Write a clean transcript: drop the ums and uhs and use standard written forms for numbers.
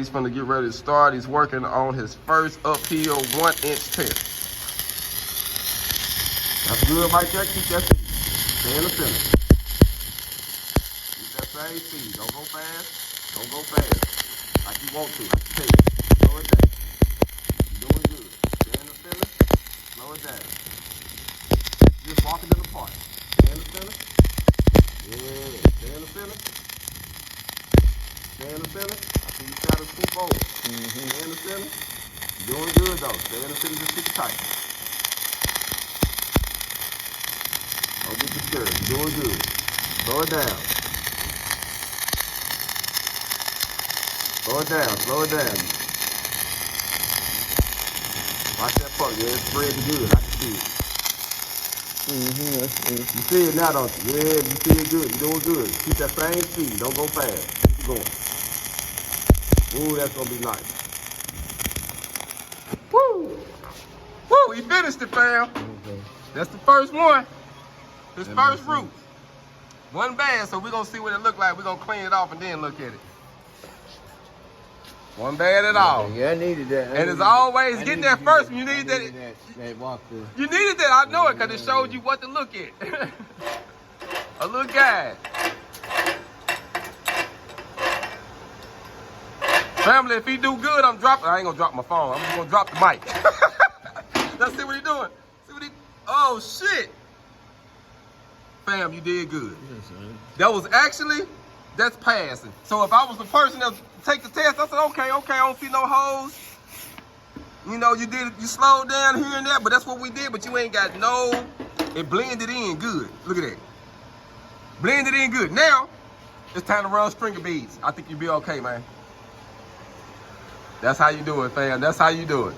He's finna get ready to start. He's working on his first uphill 1-inch test. That's good right there. Keep that speed. Stay in the center. Keep that same speed. Don't go fast. Don't go fast. Like you want to. Like you take it. Slow it down. You're doing good. Stay in the center. Slow it down. Just walking in the park. Stay in the center. Yeah. Stay in the center. Stay in the center. I see you try to scoop over. Stay in the center. You're doing good though. Stay in the center. Just keep it tight. Don't get discouraged. You're doing good. Slow it down. Slow it down. Slow it down. Watch that puck. Yeah, it's spreading good. I can see it. You see it now, don't you? Yeah, you see it good. You're doing good. Keep that same speed. Don't go fast. Keep it going. Ooh, that's gonna be nice. Woo! Woo! He finished it, fam. Okay. That's the first one. His first route. One bad, so we're gonna see what it look like. We're gonna clean it off and then look at it. One bad at all. Yeah, I needed that. And as always, getting there first when you need that. You needed that, I know it, because it showed you what to look at. A little guide. Family, if he do good, I'm dropping. I ain't gonna drop my phone. I'm just gonna drop the mic. Let's see what he doing. See what he. Oh shit. Fam, you did good. That was actually, that's passing. So if I was the person that take the test, I said, okay, I don't see no holes. You know, you slowed down here and there, but that's what we did. But you ain't got no. It blended in good. Look at that. Blended in good. Now it's time to run stringer beads. I think you'll be okay, man. That's how you do it, fam. That's how you do it.